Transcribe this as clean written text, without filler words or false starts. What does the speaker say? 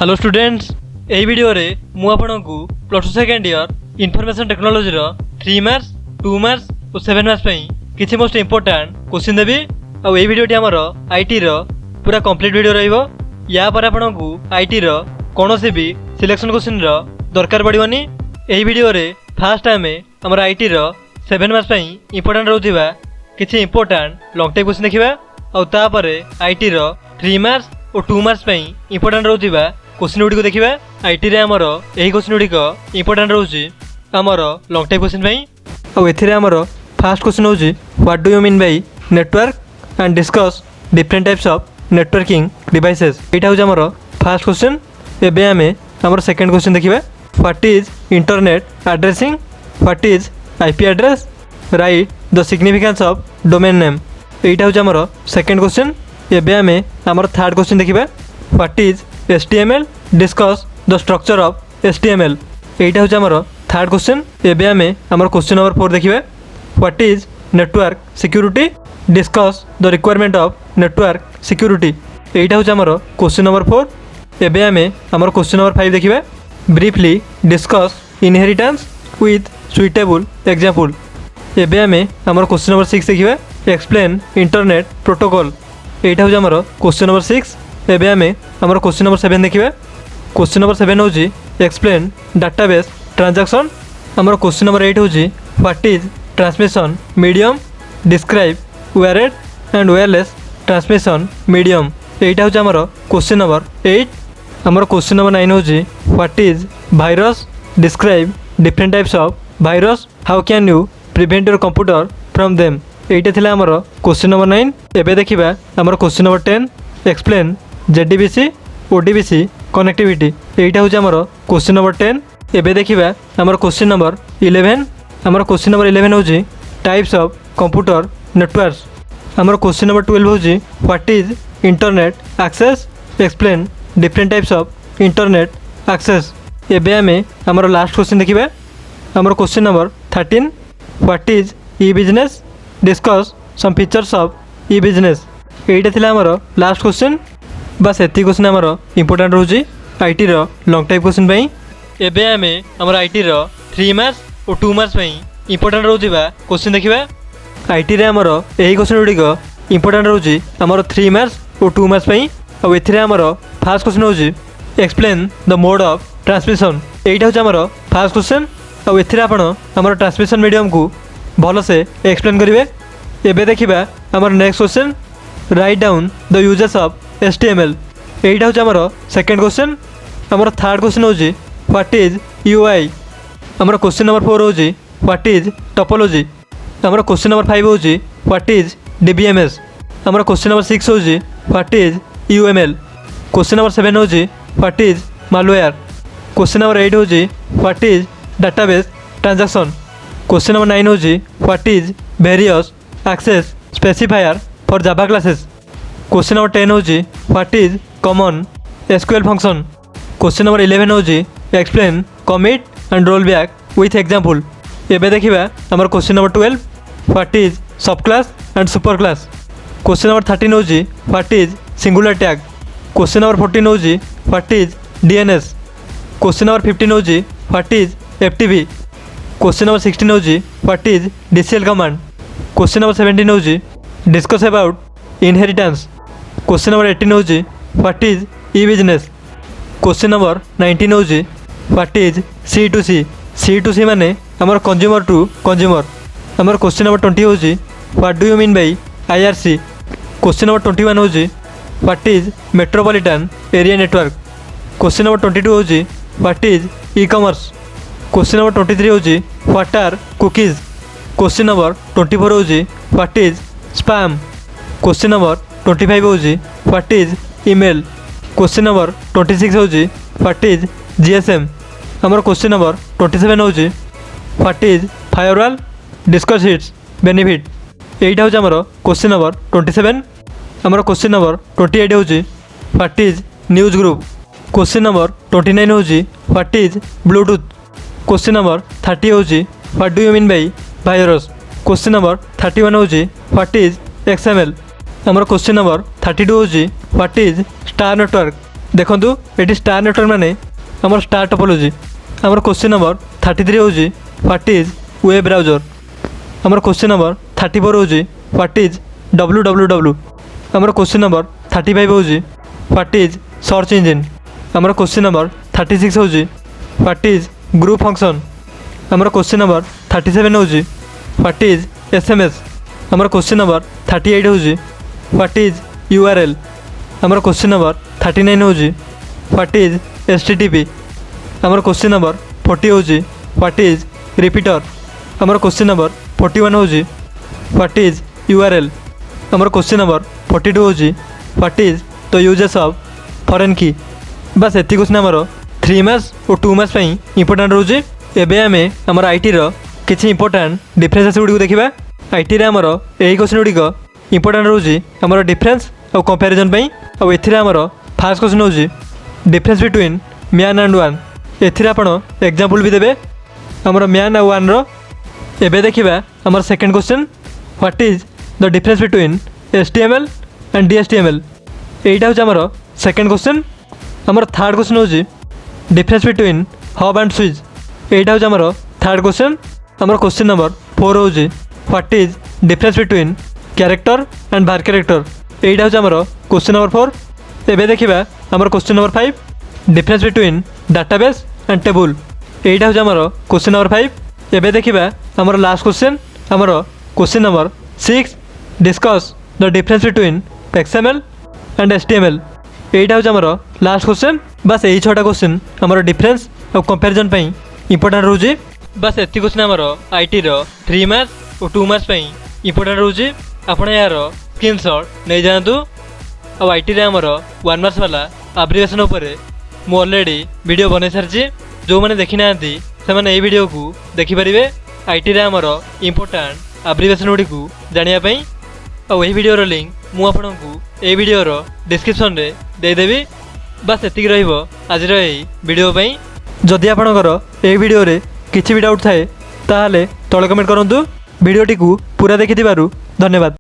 Hello students, यही video रे मु आपनकु plus 2 second year information technology रो 3 मार्क्स 2 मार्क्स और 7 मार्क्स पई किछि मोस्ट इंपोर्टेंट क्वेश्चन देबी। आ एही वीडियोटी हमर आईटी रो पूरा कंप्लीट वीडियो रहइबो। या पर आपनकु आईटी रो कोनोसी भी सिलेक्शन क्वेश्चन रो दरकार पड़िबनी। एही वीडियो रे फर्स्ट टाइम हमर आईटी रो 7 मार्क्स पई इंपोर्टेंट रहउथिबा किछि इंपोर्टेंट लॉन्ग टाइप क्वेश्चन देखिबा। आ तापरे आईटी रो 3 मार्क्स और 2 मार्क्स पई इंपोर्टेंट रहउथिबा क्वेश्चन गुड़ी को देखा। आईटी रे हमर यही क्वेश्चन गुड़ी इंपोर्टेंट रोचे आमर लॉन्ग टाइप क्वेश्चन आमर फास्ट क्वेश्चन हूँ what do you mean bye network and discuss different types of networking devices. यहाँ हूँ आमर फास्ट क्वेश्चन। एबे आमे आमर सेकंड क्वेश्चन देखिबा what is internet addressing, what is IP address, right the significance of domain name. यहाँ हूँ आमर सेकंड क्वेश्चन। एबे आमे आमर थर्ड क्वेश्चन देखिबा what is HTML, discuss the structure of HTML। यहाँ हूँ आमर थर्ड क्वेश्चन। एबे आमे आमर क्वेश्चन नंबर 4 देखिबा what is network security, discuss the requirement of network security. यहाँ हूँ आमर क्वेश्चन नंबर 4। एबे आमे आमर क्वेश्चन नंबर 5 देखिबा briefly discuss inheritance with suitable example. एबे आमे आमर क्वेश्चन नंबर 6 देखिबा एक्सप्लेन इंटरनेट प्रोटोकॉल। यहाँ हूँ आमर क्वेश्चन नंबर 6। एबे आमे आमर क्वेश्चन नंबर 7 देखिबा। क्वेश्चन नंबर 7 होची एक्सप्लेन डाटाबेस ट्रांजैक्शन। आमर क्वेश्चन नंबर 8 होची what is transmission medium, describe wired and wireless transmission medium. यहाँ हूँ आमर क्वेश्चन नंबर 8। आमर क्वेश्चन नंबर 9 होची what is virus, describe different types of virus, how can you prevent your computer from them. यहाँ थिला आमर question number 9। एबे देखिबा आमर question number 10 explain JDBC ODBC connectivity. यहाँ हूँ आमर क्वेश्चन नंबर 10। एबे देखिबा आमर क्वेश्चन नंबर 11। आमर क्वेश्चन नंबर 11 होची टाइप्स ऑफ कंप्यूटर नेटवर्क्स। आमर क्वेश्चन नंबर 12 होची what is internet access, explain different types of internet access. एबे आमे आमर लास्ट क्वेश्चन देखिबा आमर question number 13 what is e business, discuss some features of e business. यहाँ थिला आमर लास्ट क्वेश्चन। बस एति क्वेश्चन आमर इंपोर्टेंट रोचे आईटी रो लॉन्ग टाइप क्वेश्चन पई। एबे आमे आमर आईटी रो 3 मार्क्स और 2 मार्क्स पई इंपोर्टेंट रोजिबा क्वेश्चन देखिबा। आईटी रे आमर एही क्वेश्चन गुडी इंपोर्टेंट रोचे आमर 3 मार्क्स और 2 मार्क्स पई। आ एथिरे आमर फर्स्ट क्वेश्चन होची explain the mode of transmission. यहाँ हूँ आमर फर्स्ट क्वेश्चन। आ एथिरे आपण आमर ट्रांसमिशन मीडियम को भल से एक्सप्लेन करिवे। एबे देखिबा आमर next question write down the uses of HTML। यहाँ हूँ आमर सेकेंड क्वेश्चन। आमर थर्ड क्वेश्चन होची व्हाट इज UI। आमर क्वेश्चन नंबर 4 होची व्हाट इज टोपोलॉजी। आमर क्वेश्चन नंबर 5 होची व्हाट इज DBMS। आमर क्वेश्चन नंबर 6 होची what is UML। Question number 7 होची what is malware. Question number 8 होची what is database transaction. Question number 9 होची what is various access specifier for Java classes. Question number 10 होची what is common SQL function. Question number 11 होची explain commit and roll back with example. एबे देखिबा हमर question number 12 what is sub class and super class. Question number 13 होची what is singular tag. Question number 14 होची what is DNS। Question number 15 होची what is FTP। Question number 16 होची what is DCL command. Question number 17 होची discuss about inheritance. Question number 18 होची what is e business. Question number 19 होची what is C2C। C2C माने हमर consumer to consumer. हमर question number 20 होची what do you mean by IRC। Question number 21 होची what is metropolitan area network. Question number 22 होची what is ecommerce. Question number 23 होची what are cookies. Question number 24 होची what is spam. Question number 25 होची what is email. Question number 26 होची what is GSM। हमर question number 27 होची what is firewall, discuss it's benefit. यहाँ हूँ आमर question number 27। हमर क्वेश्चन नंबर 28 होची what is news group. Question number 29 होची what is Bluetooth. Question number 30 होची what do you mean by virus. Question number 31 होची what is XML। हमर question number 32 होची व्हाट इज स्टार नेटवर्क। देखु ये star network माने आमर स्टार टोपोलॉजी। आमर क्वेश्चन नंबर 33 हूँ व्हाट इज वेब ब्राउजर। आमर क्वेश्चन नंबर 34 हूँ व्हाट इज www। आमर क्वेश्चन नंबर 35 हूँ व्हाट इज सर्च इंजिन। आमर क्वेश्चन नंबर 36 हूँ व्हाट इज ग्रुप फंक्शन। आमर क्वेश्चन नंबर 37 हूँ व्हाट इज SMS। आमर क्वेश्चन नंबर 38 हूँ व्हाट इज URL। आमर क्वेश्चन नंबर 39 हूँ व्हाट इज HTTP। आमर क्वेश्चन नंबर 40 हूँ व्हाट इज रिपीटर। आमर क्वेश्चन नंबर 41 हूँ व्हाट इज URL। आमर क्वेश्चन नंबर 42 हूँ what is the uses of foreign की। बस एति क्वेश्चन आमर 3 मार्क्स और 2 मार्क्स इंपोर्टेंट रोचे। एबे आमे आमर आईटी रो किछि इंपोर्टेंट डिफरेंसेस गुडी देखिबा। आईटी रे आमर एही क्वेश्चन गुडी इंपोर्टेंट रोचे आमर डिफरेंस और कंपैरिजन पई। और एथिरे आमर फर्स्ट क्वेश्चन होची difference between man and one. एथिरे आपण एग्जांपल भी देबे आमर मैन और वन रो। एबे देखिबा आमर second question what is the difference between HTML and DHTML। एटा होची आमर सेकंड क्वेश्चन। आमर थर्ड क्वेश्चन होची difference between hub and switch. एटा होची आमर थर्ड क्वेश्चन। आमर क्वेश्चन नंबर 4 होची what is difference between character and bar character. एटा होची आमर क्वेश्चन नंबर 4। एबे देखिबा आमर question number 5 difference between database and table. एटा होची आमर क्वेश्चन नंबर 5। एबे देखिबा आमर लास्ट क्वेश्चन आमर question number 6 discuss the difference between XML and HTML। एटा होची आमर लास्ट क्वेश्चन। बस यही 6टा क्वेश्चन आमर डिफरेंस और कंपैरिजन पई इंपोर्टेंट रोचे। बस एति क्वेश्चन आमर आईटी रो 3 मार्क्स और 2 मार्क्स पई इंपोर्टेंट रोचे। आपण यार स्क्रीनशॉट नहीं जातु। और आईटी रे आमर 1 मार्क्स वाला एब्रिविएशन उपरे मु ऑलरेडी वीडियो बनै सारछि। जो माने देखि नांती से माने ए वीडियो को देखि परिबे। आईटी रे आमर इंपोर्टेंट एब्रिविएशन गुडी को जानिया पई। और यही वीडियो लिंक मु आपनकु ए वीडियो रो डिस्क्रिप्शन रे दे देबी। बस एतिक रहिबो आज रो एई वीडियो पई। जदि आपनकर ए वीडियो रे किछि भी डाउट थाए ताहाले तळे कमेंट करंतु। वीडियोटी को पूरा देखिथिबारु धन्यवाद।